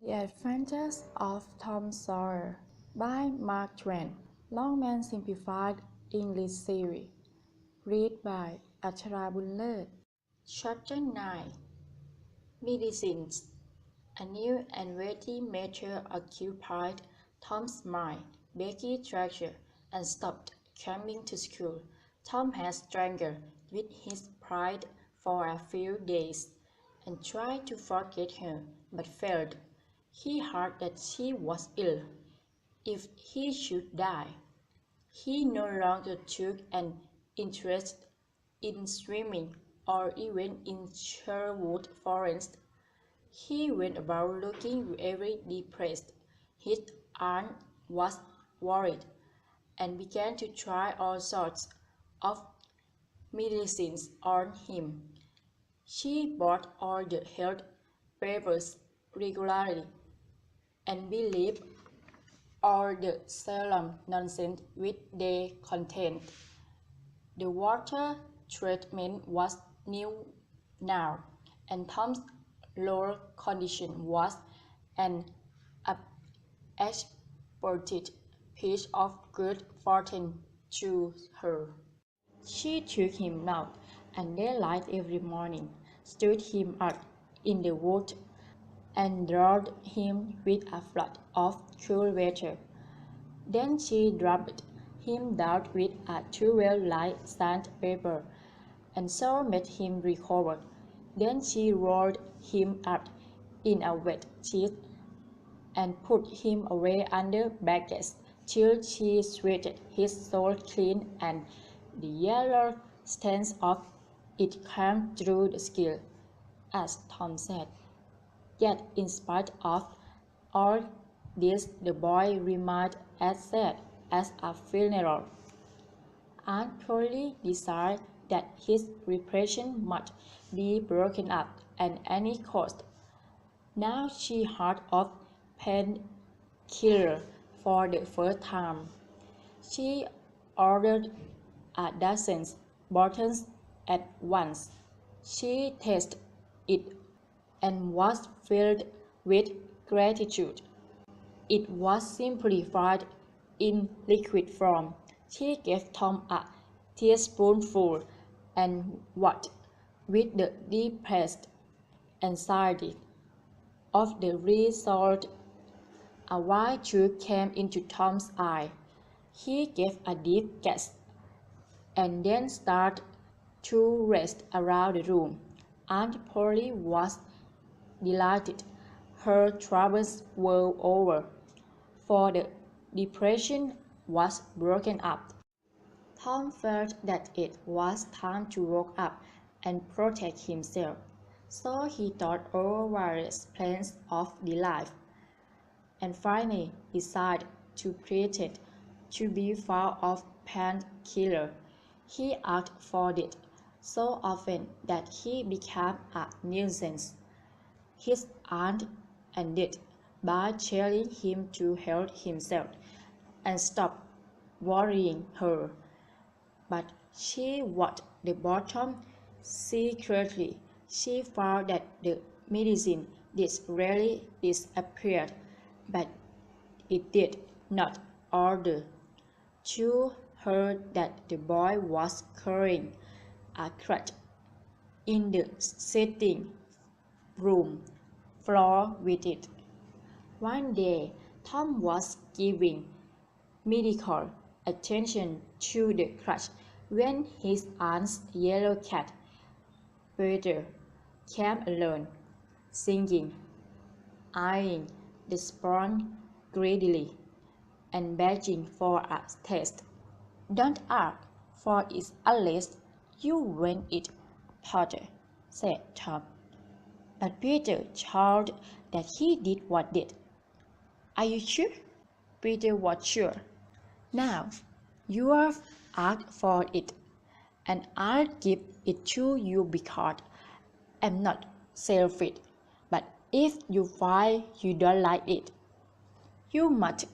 The Adventures of Tom Sawyer by Mark Twain. Longman Simplified English Series. Read by Utchara Boonlert. Chapter 9. Medicines. A new and weighty matter occupied Tom's mind. Becky treasured and stopped coming to school. Tom had struggled with his pride for a few days and tried to forget her, but failed. He heard that she was ill. If he should die, he no longer took an interest in swimming or even in Sherwood Forest. He went about looking very depressed. His aunt was worried and began to try all sorts of medicines on him. She bought all the health papers regularly and believed all the solemn nonsense which they contained. The water treatment was new now, and Tom's lower condition was an unexpected piece of good fortune to her. She took him out and daylight every morning, stood him up in the wood, and drowned him with a flood of cool water. Then she dropped him down with a towel like sandpaper, and so made him recover. Then she rolled him up in a wet sheet and put him away under blankets till she sweated his soul clean and the yellow stains of it came through the skin, as Tom said. Yet in spite of all this, the boy remained as sad as a funeral. Aunt Polly decided that his repression must be broken up at any cost. Now she heard of painkiller for the first time. She ordered a dozen bottles at once. She tasted it and was filled with gratitude. It was simplified in liquid form. She gave Tom a teaspoonful and what with the depressed anxiety of the result, a white tear came into Tom's eye. He gave a deep gasp and then started to race around the room. Aunt Polly was delighted. Her troubles were over, for the depression was broken up. Tom felt that it was time to work up and protect himself, so he thought over various plans of the life, and finally decided to pretend to be fond of painkiller. He asked for it so often that he became a nuisance. His aunt ended by telling him to help himself and stop worrying her. But she watched the bottom secretly. She found that the medicine did really disappear, but it did not order. She heard that the boy was carrying a crutch in the sitting room floor with it. One day, Tom was giving medical attention to the crutch when his aunt's yellow cat, Peter, came along, singing, eyeing the spawn greedily, and begging for a taste. "Don't ask for it unless you want it, Potter," said Tom. But Peter thought that he did what did. "Are you sure?" Peter was sure. "Now, you have asked for it, and I'll give it to you because I'm not selfish. But if you find you don't like it, you must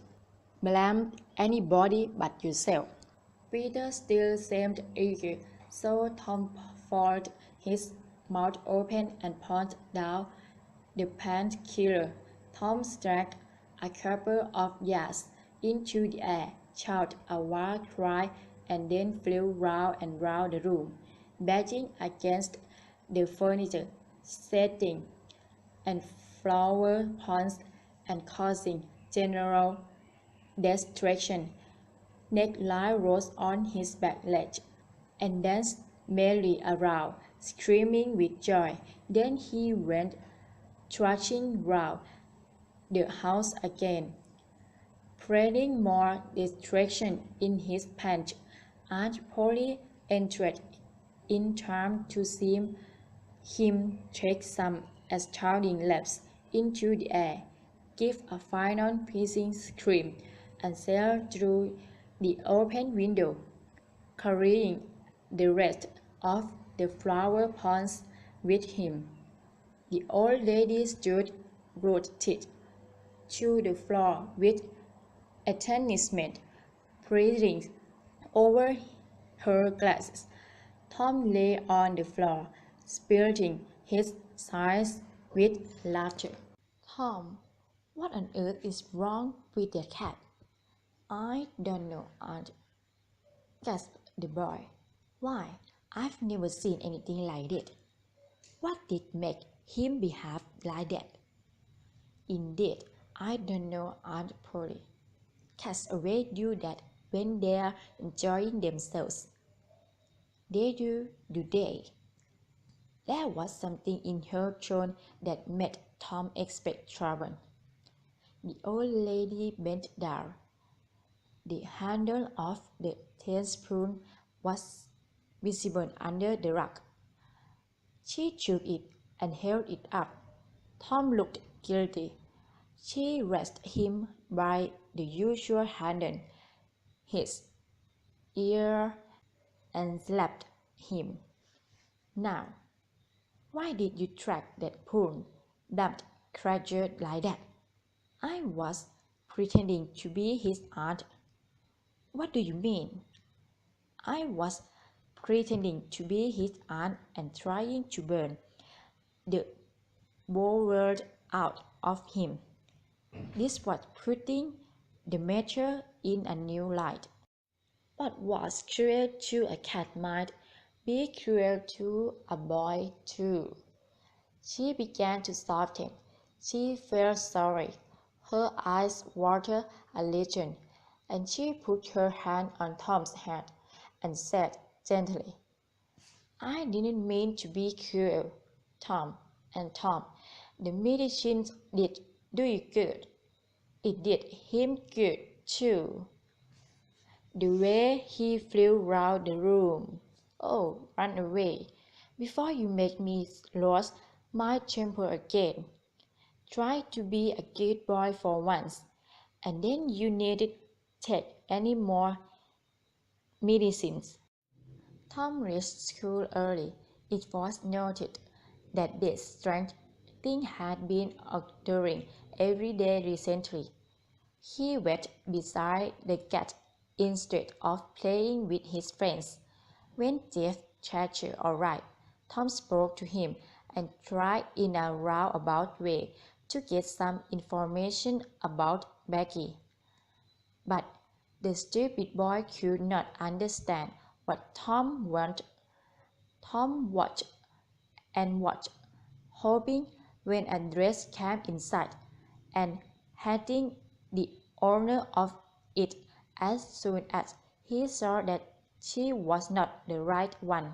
blame anybody but yourself." Peter still seemed eager, so Tom pulled his mouth open and pounced down the painkiller. Tom struck a couple of yards into the air, shouted a wild cry, and then flew round and round the room, banging against the furniture, setting and flower pots and causing general destruction. Neckline rose on his back leg and danced merrily around, screaming with joy. Then he went thrashing round the house again, pleading more destruction in his pants. Aunt Polly entered in time to see him take some astounding leaps into the air, give a final piercing scream, and sail through the open window, carrying the rest of the flower pots with him. The old lady stood rooted to the floor with astonishment, breathing over her glasses. Tom lay on the floor, splitting his sides with laughter. Tom, what on earth is wrong with that cat? I don't know, Aunt, gasped the boy. Why, I've never seen anything like it. What did make him behave like that? Indeed, I don't know, Aunt Polly. Cats always do that when they're enjoying themselves. They do they? There was something in her tone that made Tom expect trouble. The old lady bent down. The handle of the teaspoon was visible under the rug. She took it and held it up. Tom looked guilty. She raised him by the usual handle, his ear, and slapped him. Now, why did you track that poor, dumped creature like that? I was pretending to be his aunt. What do you mean? I was pretending to be his aunt and trying to burn the Boonlert out of him. This was putting the matter in a new light. What was cruel to a cat might be cruel to a boy too. She began to soften. She felt sorry. Her eyes watered a little, and she put her hand on Tom's head and said gently, I didn't mean to be cruel, Tom. And Tom, the medicine did do you good. It did him good, too. The way he flew round the room. Oh, run away, before you make me lose my temper again. Try to be a good boy for once, and then you needn't take any more medicines. Tom reached school early. It was noted that this strange thing had been occurring every day recently. He went beside the cat instead of playing with his friends. When Jeff chattered all right, Tom spoke to him and tried in a roundabout way to get some information about Becky. But the stupid boy could not understand what Tom wanted. Tom watched and watched, hoping when a dress came in sight, and hating the owner of it as soon as he saw that she was not the right one.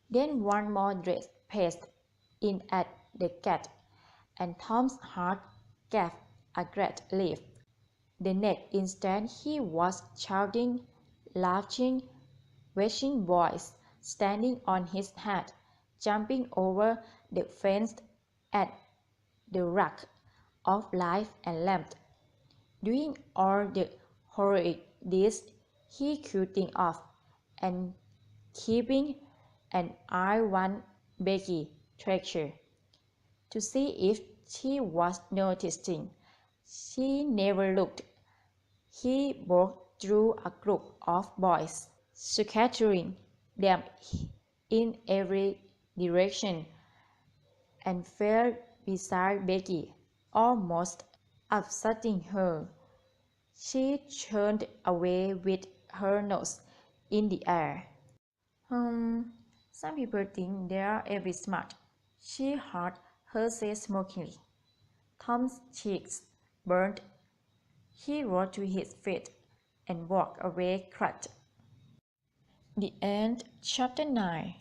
Then one more dress passed in at the cat, and Tom's heart gave a great leap. The next instant he was shouting, laughing, washing boys standing on his head, jumping over the fence at the wreck of life and limb, doing all the horrid deeds he could think of, and keeping an eye on Becky Treasure to see if she was noticing. She never looked. He broke through a group of boys, scattering them in every direction, and fell beside Becky almost upsetting her. She turned away with her nose in the air. Some people think they are every smart. She heard her say smokingly. Tom's cheeks burned. He rose to his feet and walked away crushed. The end, chapter 9.